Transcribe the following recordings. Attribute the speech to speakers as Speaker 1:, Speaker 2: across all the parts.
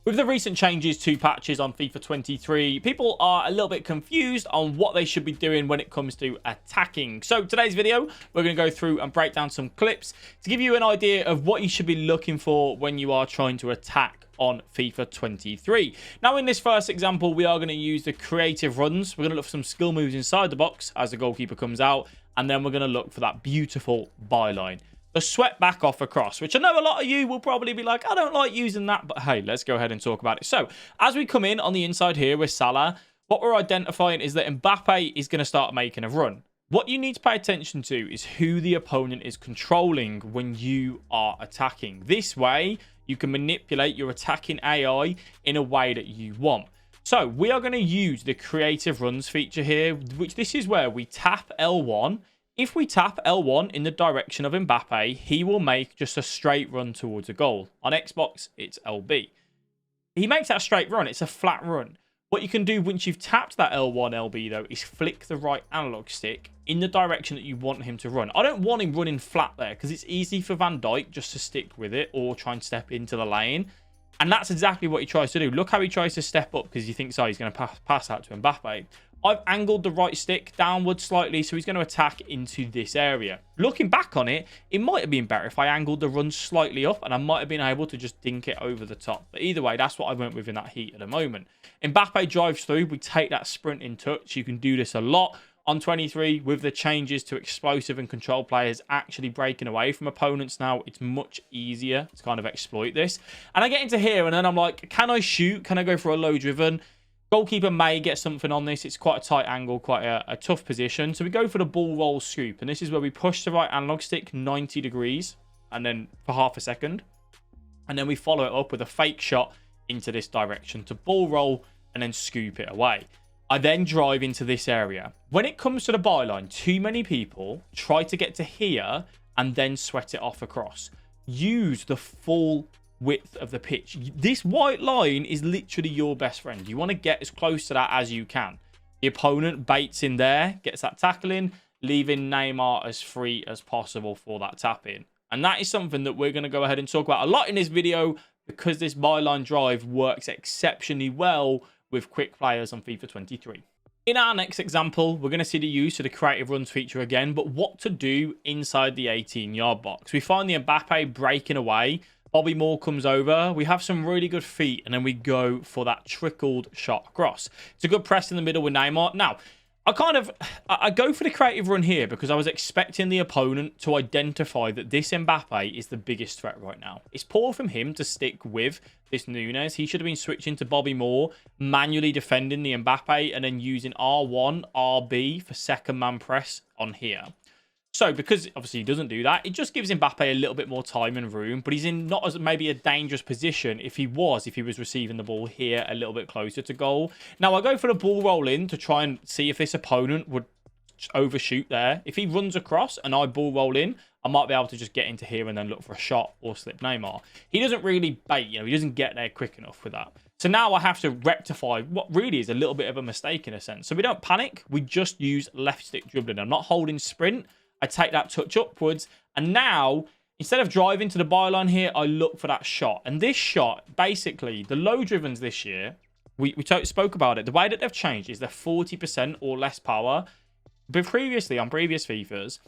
Speaker 1: With the recent changes to patches on FIFA 23, people are a little bit confused on what they should be doing when it comes to attacking. So today's video, we're going to go through and break down some clips to give you an idea of what you should be looking for when you are trying to attack on FIFA 23. Now, in this first example, we are going to use the creative runs. We're going to look for some skill moves inside the box as the goalkeeper comes out, and then we're going to look for that beautiful byline. The swept back off across, which I know a lot of you will probably be like, I don't like using that, but hey, let's go ahead and talk about it. So as we come in on the inside here with Salah, what we're identifying is that Mbappe is going to start making a run. What you need to pay attention to is who the opponent is controlling when you are attacking. This way, you can manipulate your attacking AI in a way that you want. So we are going to use the creative runs feature here, which this is where we tap L1. If we tap L1 in the direction of Mbappe, he will make just a straight run towards a goal. On Xbox, it's LB. He makes that straight run. It's a flat run. What you can do once you've tapped that L1 LB, though, is flick the right analog stick in the direction that you want him to run. I don't want him running flat there because it's easy for Van Dijk just to stick with it or try and step into the lane. And that's exactly what he tries to do. Look how he tries to step up because he thinks, oh, he's going to pass out to Mbappe. I've angled the right stick downwards slightly, so he's going to attack into this area. Looking back on it, it might have been better if I angled the run slightly up, and I might have been able to just dink it over the top. But either way, that's what I went with in that heat at the moment. Mbappe drives through. We take that sprint in touch. You can do this a lot on 23 with the changes to explosive and control players actually breaking away from opponents now. It's much easier to kind of exploit this. And I get into here, and then I'm like, can I shoot? Can I go for a low driven? Goalkeeper may get something on this. It's quite a tight angle, quite a tough position. So we go for the ball roll scoop. And this is where we push the right analog stick 90 degrees and then for half a second. And then we follow it up with a fake shot into this direction to ball roll and then scoop it away. I then drive into this area. When it comes to the byline, too many people try to get to here and then sweat it off across. Use the full width of the pitch. This white line is literally your best friend. You want to get as close to that as you can. The opponent baits in there, gets that tackle in, leaving Neymar as free as possible for that tap in. And that is something that we're going to go ahead and talk about a lot in this video because this byline drive works exceptionally well with quick players on FIFA 23. In our next example, we're going to see the use of the creative runs feature again, but what to do inside the 18-yard box. We find the Mbappe breaking away. Bobby Moore comes over. We have some really good feet, and then we go for that trickled shot across. It's a good press in the middle with Neymar. Now, I go for the creative run here because I was expecting the opponent to identify that this Mbappe is the biggest threat right now. It's poor from him to stick with this Nunes. He should have been switching to Bobby Moore, manually defending the Mbappe, and then using R1, RB for second man press on here. So, because obviously he doesn't do that, it just gives Mbappe a little bit more time and room, but he's in not as maybe a dangerous position if he was receiving the ball here a little bit closer to goal. Now, I go for the ball roll in to try and see if this opponent would overshoot there. If he runs across and I ball roll in, I might be able to just get into here and then look for a shot or slip Neymar. He doesn't really bait, he doesn't get there quick enough with that. So now I have to rectify what really is a little bit of a mistake in a sense. So we don't panic. We just use left stick dribbling. I'm not holding sprint. I take that touch upwards, and now instead of driving to the byline here, I look for that shot. And this shot, basically, the low drivens this year, we spoke about it. The way that they've changed is they're 40% or less power. But previously, on previous FIFAs,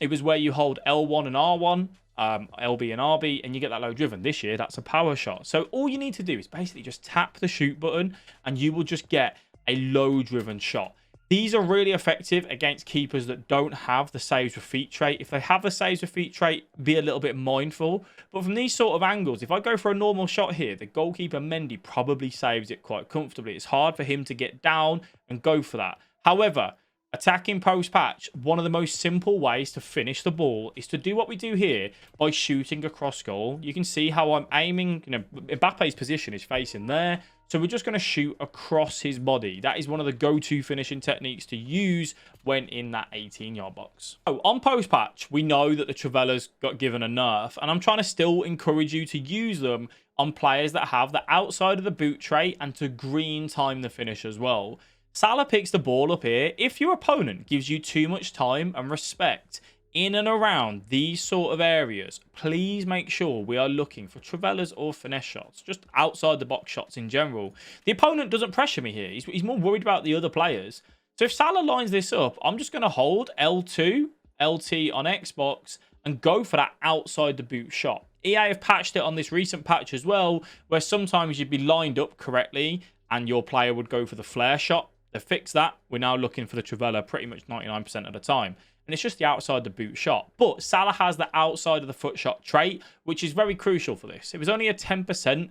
Speaker 1: it was where you hold L1 and R1, LB and RB, and you get that low driven. This year, that's a power shot. So all you need to do is basically just tap the shoot button, and you will just get a low driven shot. These are really effective against keepers that don't have the saves with feet trait. If they have the saves with feet trait, be a little bit mindful. But from these sort of angles, if I go for a normal shot here, the goalkeeper Mendy probably saves it quite comfortably. It's hard for him to get down and go for that. However, attacking post-patch, one of the most simple ways to finish the ball is to do what we do here by shooting across goal. You can see how I'm aiming. Mbappe's position is facing there. So we're just going to shoot across his body. That is one of the go-to finishing techniques to use when in that 18-yard box. So on post-patch, we know that the Trivella's got given a nerf, and I'm trying to still encourage you to use them on players that have the outside of the boot trait and to green time the finish as well. Salah picks the ball up here. If your opponent gives you too much time and respect in and around these sort of areas, please make sure we are looking for Trivellas or finesse shots, just outside the box shots in general. The opponent doesn't pressure me here. He's more worried about the other players. So if Salah lines this up, I'm just going to hold L2, LT on Xbox, and go for that outside the boot shot. EA have patched it on this recent patch as well, where sometimes you'd be lined up correctly and your player would go for the flare shot. They fixed that. We're now looking for the Trivella pretty much 99% of the time. And it's just the outside the boot shot. But Salah has the outside of the foot shot trait, which is very crucial for this. It was only a 10%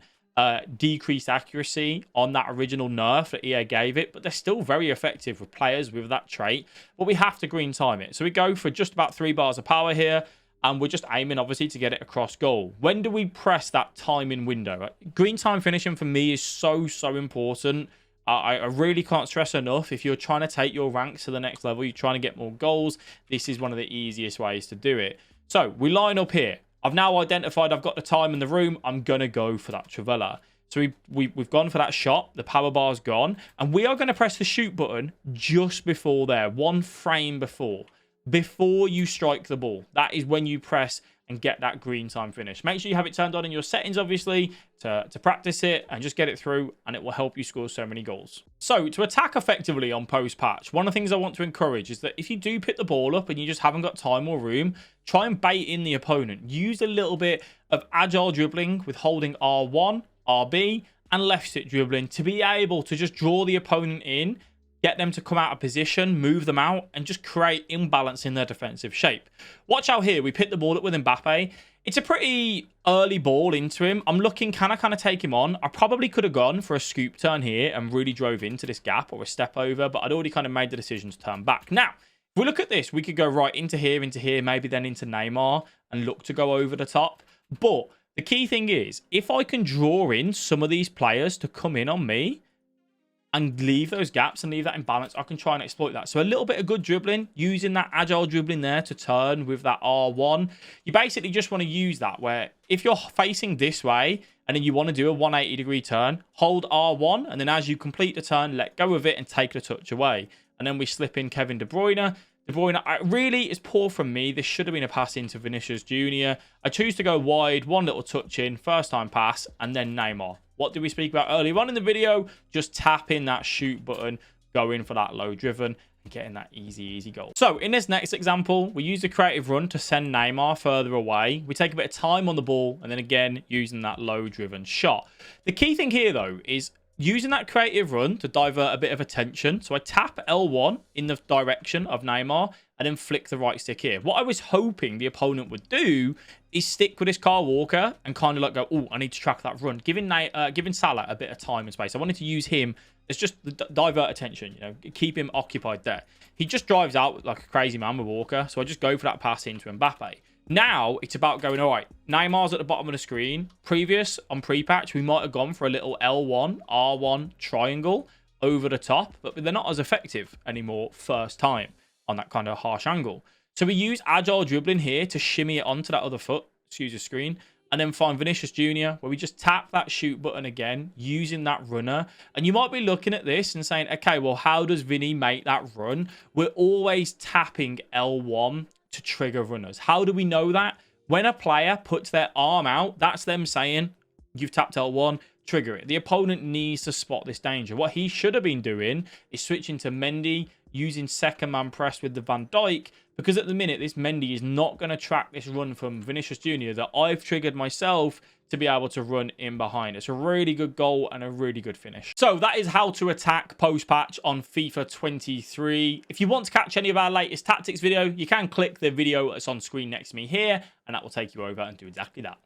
Speaker 1: decreased accuracy on that original nerf that EA gave it, but they're still very effective with players with that trait. But we have to green time it. So we go for just about 3 bars of power here. And we're just aiming, obviously, to get it across goal. When do we press that timing window? Green time finishing for me is so important. I really can't stress enough. If you're trying to take your ranks to the next level, you're trying to get more goals, this is one of the easiest ways to do it. So we line up here. I've now identified I've got the time in the room. I'm going to go for that Trivella. So we've gone for that shot. The power bar's gone. And we are going to press the shoot button just before there. 1 frame before you strike the ball. That is when you press and get that green time finish. Make sure you have it turned on in your settings, obviously, to practice it and just get it through, and it will help you score so many goals. So to attack effectively on post patch, one of the things I want to encourage is that if you do pick the ball up and you just haven't got time or room, try and bait in the opponent. Use a little bit of agile dribbling with holding R1, RB, and left stick dribbling to be able to just draw the opponent in, get them to come out of position, move them out, and just create imbalance in their defensive shape. Watch out here. We picked the ball up with Mbappe. It's a pretty early ball into him. I'm looking, can I kind of take him on? I probably could have gone for a scoop turn here and really drove into this gap or a step over, but I'd already kind of made the decision to turn back. Now, if we look at this, we could go right into here, maybe then into Neymar and look to go over the top. But the key thing is, if I can draw in some of these players to come in on me, and leave those gaps and leave that imbalance, I can try and exploit that. So a little bit of good dribbling, using that agile dribbling there to turn with that R1. You basically just want to use that where if you're facing this way and then you want to do a 180-degree turn, hold R1, and then as you complete the turn, let go of it and take the touch away. And then we slip in Kevin De Bruyne. De Bruyne, really, is poor from me. This should have been a pass into Vinicius Jr. I choose to go wide, one little touch in, first time pass, and then Neymar. What did we speak about earlier on in the video? Just tapping that shoot button, going for that low driven, and getting that easy goal. So in this next example, we use the creative run to send Neymar further away. We take a bit of time on the ball, and then again, using that low driven shot. The key thing here, though, is using that creative run to divert a bit of attention. So I tap L1 in the direction of Neymar and then flick the right stick here. What I was hoping the opponent would do is stick with this Kyle Walker and kind of like go, oh, I need to track that run. Giving Salah a bit of time and space. I wanted to use him as just the divert attention, you know, keep him occupied there. He just drives out like a crazy man with Walker. So I just go for that pass into Mbappe. Now it's about going, all right, Neymar's at the bottom of the screen. Previous on pre-patch, we might have gone for a little L1, R1 triangle over the top, but they're not as effective anymore first time on that kind of harsh angle. So we use agile dribbling here to shimmy it onto that other foot, excuse the screen, and then find Vinicius Jr., where we just tap that shoot button again, using that runner. And you might be looking at this and saying, okay, well, how does Vinny make that run? We're always tapping L1 to trigger runners. How do we know that? When a player puts their arm out, that's them saying, you've tapped L1, trigger it. The opponent needs to spot this danger. What he should have been doing is switching to Mendy, using second man press with the Van Dijk, because at the minute, this Mendy is not going to track this run from Vinicius Jr. that I've triggered myself to be able to run in behind. It's a really good goal and a really good finish. So that is how to attack post-patch on FIFA 23. If you want to catch any of our latest tactics video, you can click the video that's on screen next to me here, and that will take you over and do exactly that.